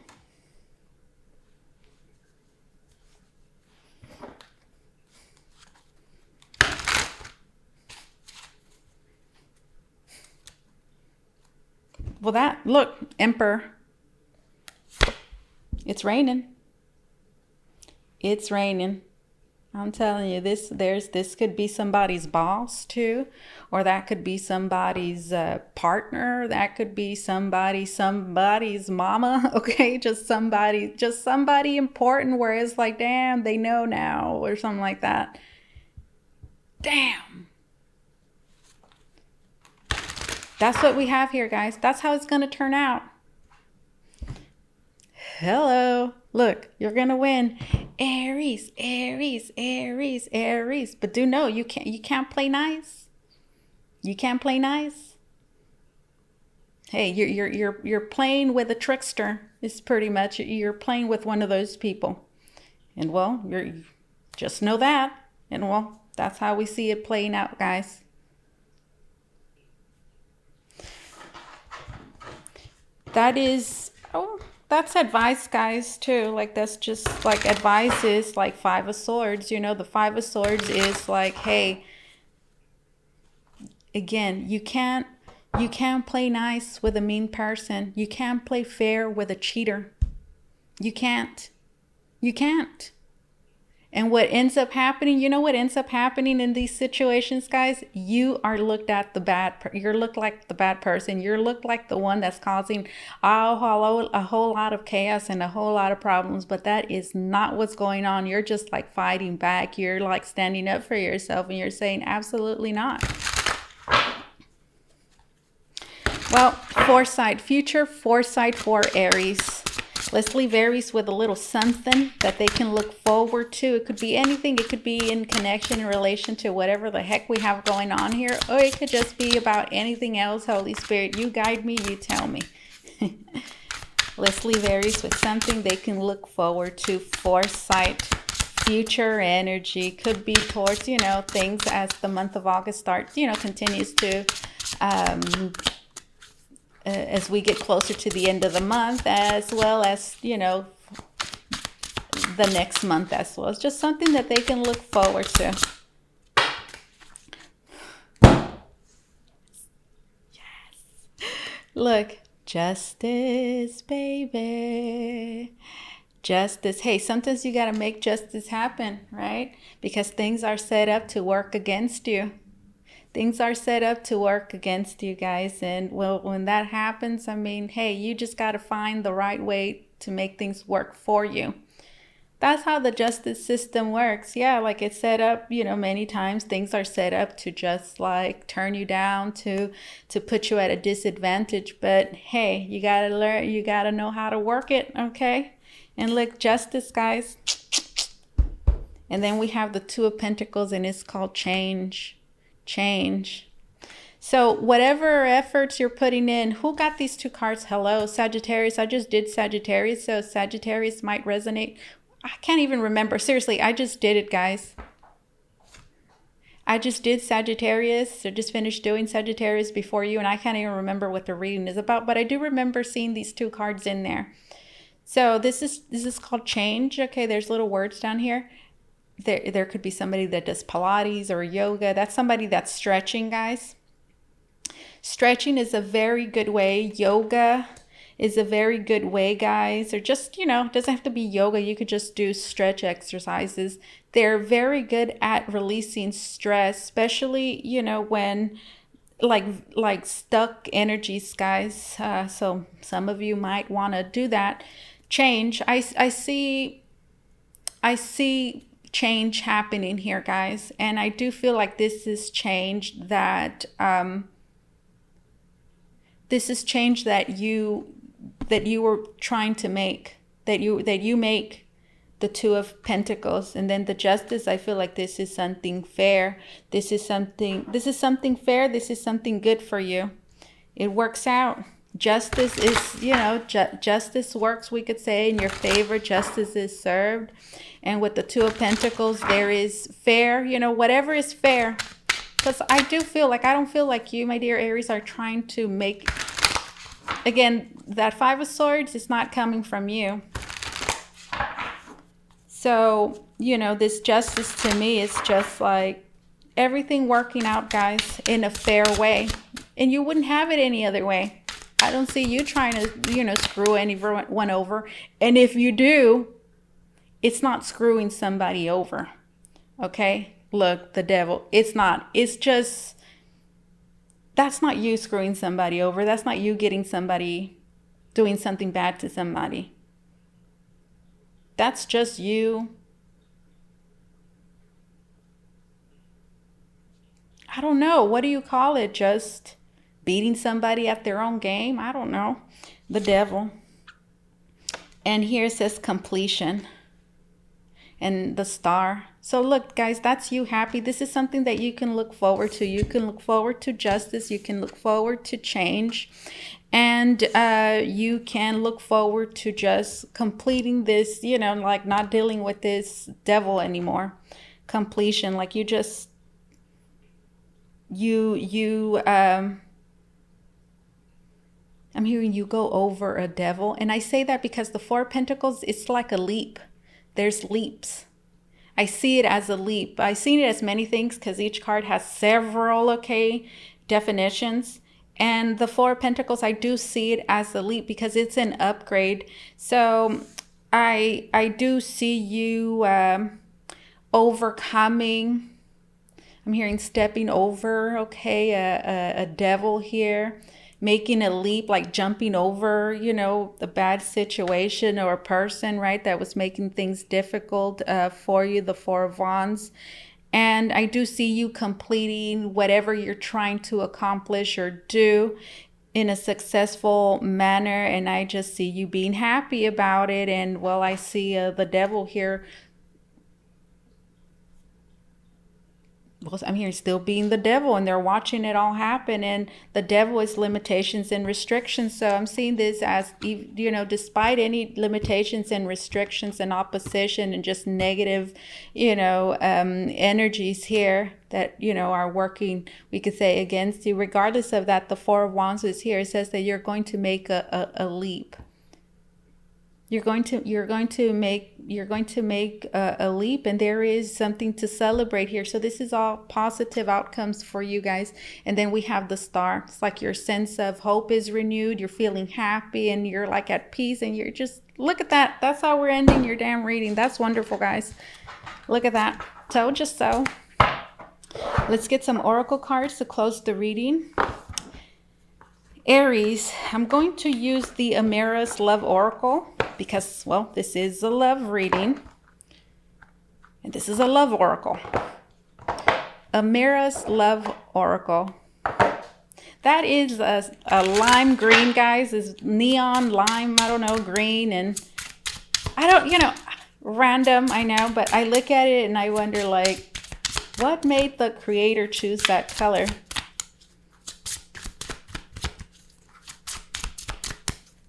look, Emperor. It's raining. It's raining. I'm telling you, this could be somebody's boss too, or that could be somebody's partner. That could be somebody's mama. Okay, just somebody important. Where it's like, damn, they know now, or something like that. Damn. That's what we have here, guys. That's how it's going to turn out. Hello. Look, you're going to win. Aries. But do know you can't play nice. You can't play nice. Hey, you're playing with a trickster. It's pretty much, you're playing with one of those people. And well, just know that. And well, that's how we see it playing out, guys. That's advice, guys, too. Like, that's just like advice is like Five of Swords. You know, the Five of Swords is like, hey, again, you can't play nice with a mean person. You can't play fair with a cheater. You can't. And what ends up happening, you know what ends up happening in these situations, guys? You are looked at you're looked like the bad person. You're looked like the one that's causing a whole lot of chaos and a whole lot of problems. But that is not what's going on. You're just like fighting back. You're like standing up for yourself and you're saying absolutely not. Well, future foresight for Aries. Let's leave Aries with a little something that they can look forward to. It could be anything. It could be in connection, in relation to whatever the heck we have going on here. Or it could just be about anything else. Holy Spirit, you guide me, you tell me. Let's leave Aries with something they can look forward to. Foresight, future energy. Could be towards, things as the month of August starts, continues to... as we get closer to the end of the month, as well as, the next month as well. It's just something that they can look forward to. Yes. Look, justice, baby. Justice. Hey, sometimes you got to make justice happen, right? Because things are set up to work against you. Things are set up to work against you, guys. And well, when that happens, I mean, hey, you just got to find the right way to make things work for you. That's how the justice system works. Yeah, like it's set up, many times things are set up to just like turn you down, to put you at a disadvantage. But hey, you got to learn, you got to know how to work it, okay? And look, justice, guys. And then we have the Two of Pentacles, and it's called change. So whatever efforts you're putting in, who got these two cards? Hello, Sagittarius. I just did Sagittarius, so Sagittarius might resonate. I can't even remember. Seriously, I just did it, guys. I just did Sagittarius, so just finished doing Sagittarius before you, and I can't even remember what the reading is about, but I do remember seeing these two cards in there. So this is called change. Okay, there's little words down here. There could be somebody that does Pilates or yoga. That's somebody that's stretching, guys. Stretching is a very good way. Yoga is a very good way, guys. Or just, you know, it doesn't have to be yoga. You could just do stretch exercises. They're very good at releasing stress, especially, you know, when like stuck energies, guys. So some of you might want to do that. Change. I see change happening here, guys, and I do feel like this is change that you were trying to make, that you make the Two of Pentacles, and then the Justice. I feel like this is something fair. This is something fair. This is something good for you. It works out. Justice is, you know, justice works, we could say, in your favor. Justice is served. And with the Two of Pentacles, there is fair, you know, whatever is fair. Because I do feel like, I don't feel like you, my dear Aries, are trying to make, again, that Five of Swords is not coming from you. So, you know, this justice to me is just like everything working out, guys, in a fair way. And you wouldn't have it any other way. I don't see you trying to, you know, screw anyone over. And if you do, it's not screwing somebody over. Okay? Look, the Devil. It's not. It's just, that's not you screwing somebody over. That's not you getting somebody, doing something bad to somebody. That's just you. I don't know. What do you call it? Just beating somebody at their own game? I don't know. The Devil. And here it says completion. And the Star. So look, guys, that's you happy. This is something that you can look forward to. You can look forward to justice. You can look forward to change. And you can look forward to just completing this, you know, like not dealing with this devil anymore. Completion, like you just, I'm hearing you go over a devil. And I say that because the Four of Pentacles, it's like a leap. There's leaps. I see it as a leap. I've seen it as many things because each card has several, okay, definitions. And the Four of Pentacles, I do see it as a leap because it's an upgrade. So I do see you overcoming. I'm hearing stepping over, okay, a devil here. Making a leap, like jumping over, you know, the bad situation or a person, right, that was making things difficult for you, the Four of Wands. And I do see you completing whatever you're trying to accomplish or do in a successful manner. And I just see you being happy about it. And, well, I see the devil here. Well, I'm here still being the devil, and they're watching it all happen. And the devil is limitations and restrictions. So I'm seeing this as, you know, despite any limitations and restrictions and opposition and just negative, you know, energies here that, you know, are working, we could say, against you. Regardless of that, the Four of Wands is here. It says that you're going to make a leap. You're going to make a leap, and there is something to celebrate here. So this is all positive outcomes for you guys. And then we have the Star. It's like your sense of hope is renewed. You're feeling happy, and you're like at peace, and you're just, look at that. That's how we're ending your damn reading. That's wonderful, guys. Look at that. Told you so. Let's get some oracle cards to close the reading. Aries, I'm going to use the Amara's Love Oracle because, well, this is a love reading. And this is a love oracle. Amara's Love Oracle. That is a lime green, guys. Is neon lime, I don't know, green. And I don't, you know, random, I know. But I look at it and I wonder, like, what made the creator choose that color?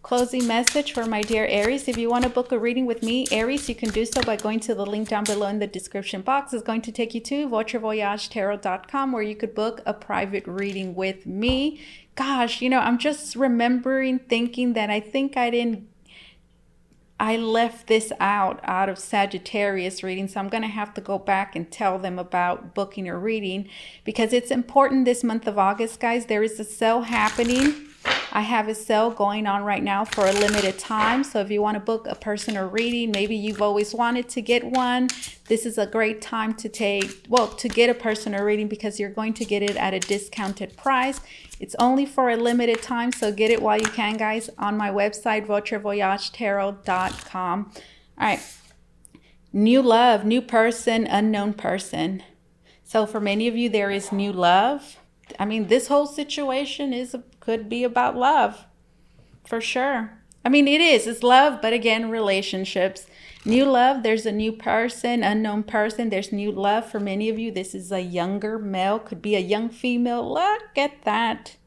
Closing message for my dear Aries. If you want to book a reading with me, Aries, you can do so by going to the link down below in the description box. It's going to take you to VotreVoyageTarot.com, where you could book a private reading with me. Gosh, you know, I'm just thinking that I think I left this out of Sagittarius reading, so I'm going to have to go back and tell them about booking a reading, because it's important this month of August, guys. There is a sale happening. I have a sale going on right now for a limited time. So if you want to book a personal reading, maybe you've always wanted to get one, this is a great time to get a personal reading, because you're going to get it at a discounted price. It's only for a limited time, so get it while you can, guys, on my website, VotreVoyageTarot.com. All right. New love, new person, unknown person. So for many of you, there is new love. I mean, this whole situation could be about love, for sure. I mean, it's love, but again, relationships. New love, there's a new person, unknown person, there's new love. For many of you, this is a younger male, could be a young female. Look at that.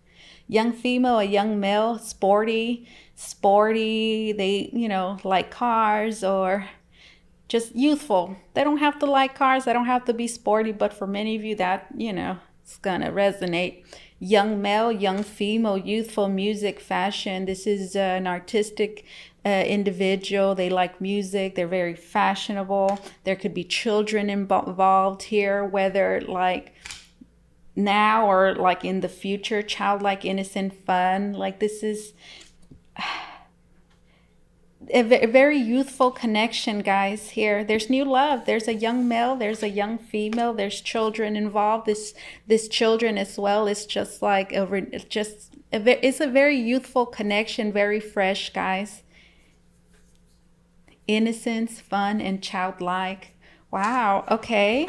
Young female, a young male, sporty. They, like cars, or just youthful. They don't have to like cars. They don't have to be sporty, but for many of you, that, it's gonna resonate. Young male, young female, youthful, music, fashion. This is an artistic individual. They like music. They're very fashionable. There could be children involved here, whether like now or like in the future. Childlike, innocent, fun. Like, this is a very youthful connection, guys. Here there's new love, there's a young male, there's a young female, there's children involved. This children as well is just like it's a very youthful connection, very fresh, guys. Innocence, fun, and childlike. Wow. Okay,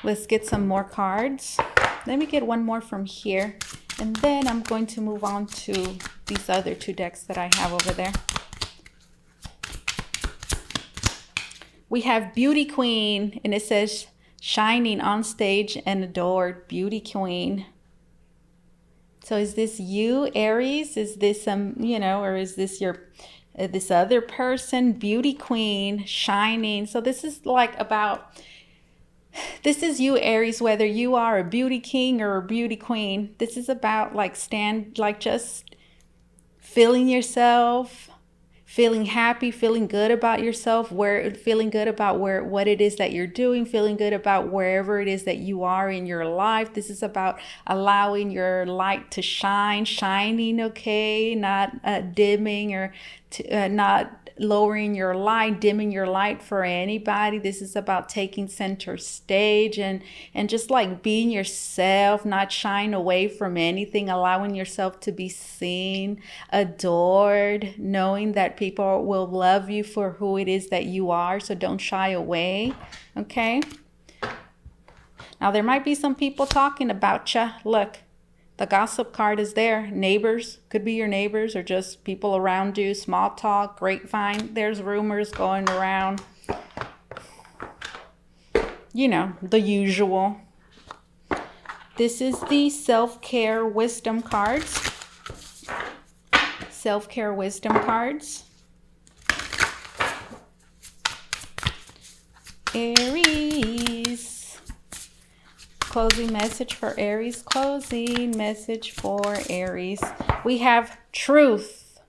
let's get some more cards. Let me get one more from here, and then I'm going to move on to these other two decks that I have over there. We have Beauty Queen, and it says shining on stage and adored. Beauty Queen. So is this you, Aries? Is this or is this your this other person? Beauty Queen, shining. So this is this is you, Aries, whether you are a beauty king or a beauty queen. This is about just feeling yourself, feeling happy, feeling good about yourself, feeling good about what it is that you're doing, feeling good about wherever it is that you are in your life. This is about allowing your light to shining, okay, not dimming or not lowering your light, dimming your light for anybody. This is about taking center stage and just like being yourself, not shying away from anything, allowing yourself to be seen, adored, knowing that people will love you for who it is that you are. So don't shy away. Okay. Now there might be some people talking about you. Look, the gossip card is there. Neighbors, could be your neighbors or just people around you. Small talk, grapevine. There's rumors going around. The usual. This is the self-care wisdom cards. Self-care wisdom cards. Aries. Closing message for Aries. Closing message for Aries. We have truth.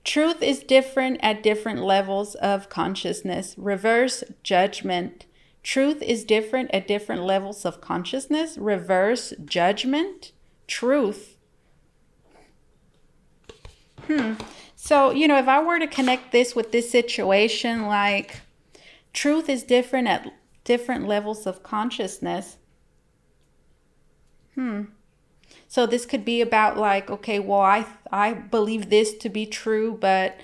Truth is different at different levels of consciousness. Reverse judgment. Truth is different at different levels of consciousness. Reverse judgment. Truth. So, if I were to connect this with this situation, like truth is different at different levels of consciousness. So this could be about like, okay, well, I believe this to be true, but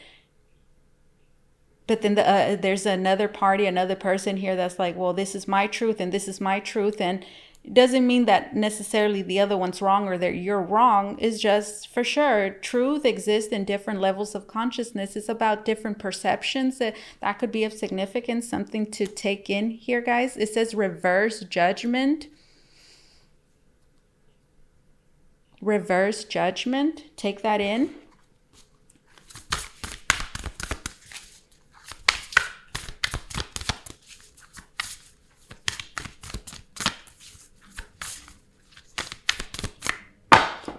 then there's another party, another person here that's like, well, this is my truth and this is my truth. And it doesn't mean that necessarily the other one's wrong or that you're wrong. It's just, for sure, truth exists in different levels of consciousness. It's about different perceptions. That could be of significance, something to take in here, guys. It says reverse judgment. Reverse judgment. Take that in.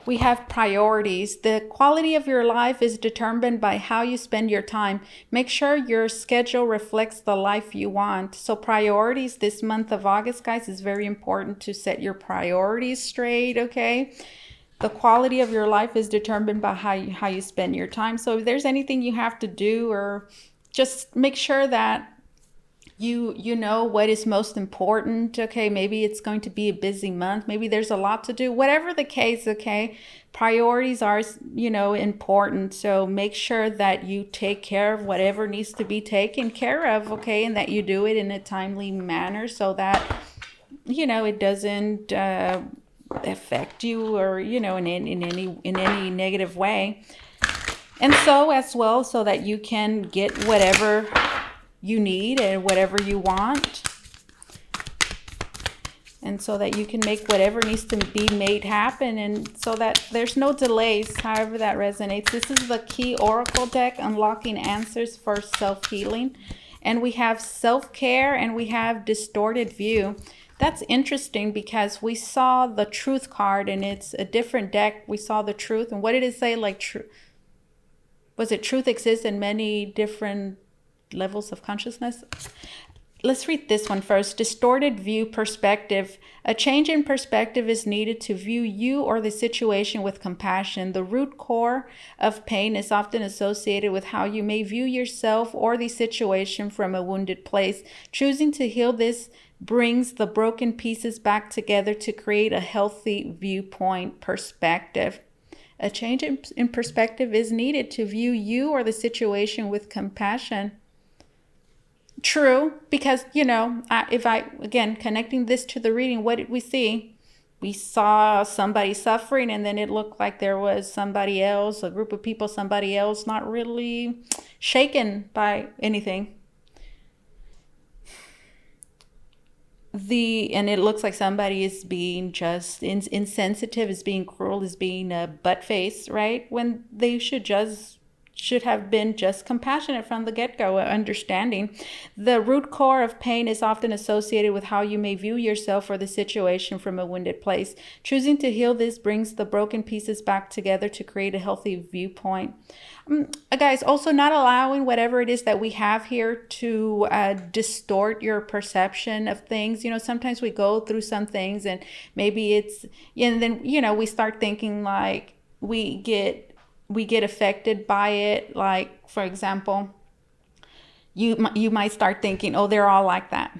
we have priorities. The quality of your life is determined by how you spend your time. Make sure your schedule reflects the life you want. So priorities this month of August, guys, is very important to set your priorities straight, okay? The quality of your life is determined by how you spend your time. So if there's anything you have to do, or just make sure that you know what is most important. Okay, maybe it's going to be a busy month, maybe there's a lot to do, whatever the case. Okay, priorities are, important. So make sure that you take care of whatever needs to be taken care of, okay, and that you do it in a timely manner, so that it doesn't affect you, or in any negative way. And so as well, so that you can get whatever you need and whatever you want, and so that you can make whatever needs to be made happen, and so that there's no delays, however that resonates. This is the Key Oracle deck, unlocking answers for self-healing, and we have self-care and we have distorted view. That's interesting because we saw the Truth card, and it's a different deck. We saw the Truth, and what did it say? Like, was it truth exists in many different levels of consciousness? Let's read this one first. Distorted view, perspective. A change in perspective is needed to view you or the situation with compassion. The root core of pain is often associated with how you may view yourself or the situation from a wounded place. Choosing to heal this brings the broken pieces back together to create a healthy viewpoint, perspective. A change in perspective is needed to view you or the situation with compassion. True, because, again, connecting this to the reading, what did we see? We saw somebody suffering, and then it looked like there was somebody else, a group of people, somebody else not really shaken by anything. And it looks like somebody is being just insensitive, is being cruel, is being a butt face, right? When they should have been just compassionate from the get-go, understanding. The root core of pain is often associated with how you may view yourself or the situation from a wounded place. Choosing to heal this brings the broken pieces back together to create a healthy viewpoint. Guys, also not allowing whatever it is that we have here to distort your perception of things. Sometimes we go through some things, and maybe and then, we start thinking like we get affected by it. Like, for example, you might start thinking, oh, they're all like that.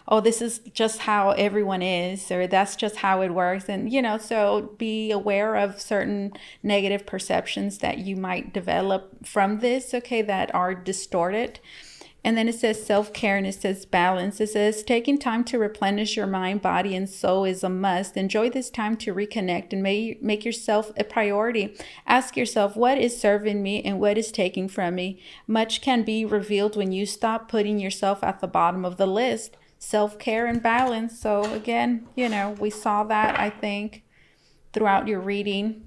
Oh, this is just how everyone is, or that's just how it works. And, so be aware of certain negative perceptions that you might develop from this, okay, that are distorted. And then it says self-care, and it says balance. It says taking time to replenish your mind, body, and soul is a must. Enjoy this time to reconnect and make yourself a priority. Ask yourself, what is serving me and what is taking from me? Much can be revealed when you stop putting yourself at the bottom of the list. Self-care and balance. So again, we saw that, I think, throughout your reading.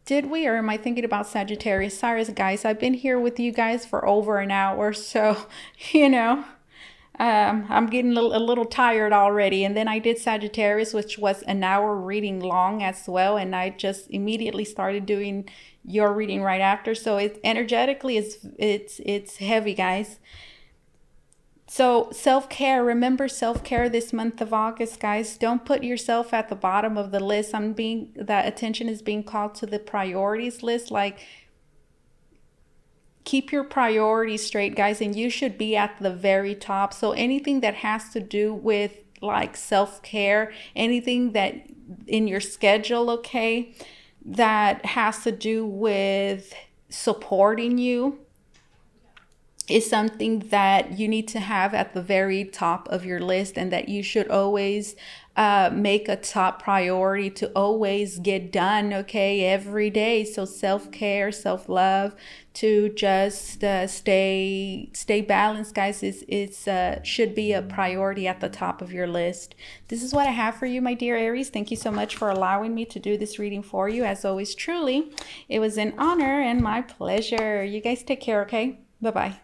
Did we, or am I thinking about Sagittarius? Sorry, guys, I've been here with you guys for over an hour, so I'm getting a little tired already. And then I did Sagittarius, which was an hour reading long as well, and I just immediately started doing your reading right after. So it's energetically, it's heavy, guys. So self-care, remember self-care this month of August, guys. Don't put yourself at the bottom of the list. That attention is being called to the priorities list. Like, keep your priorities straight, guys, and you should be at the very top. So anything that has to do with like self-care, anything that in your schedule, okay, that has to do with supporting you, is something that you need to have at the very top of your list, and that you should always make a top priority to always get done, okay, every day. So self-care, self-love, to just stay balanced, guys, should be a priority at the top of your list. This is what I have for you, my dear Aries. Thank you so much for allowing me to do this reading for you. As always, truly, it was an honor and my pleasure. You guys take care, okay? Bye-bye.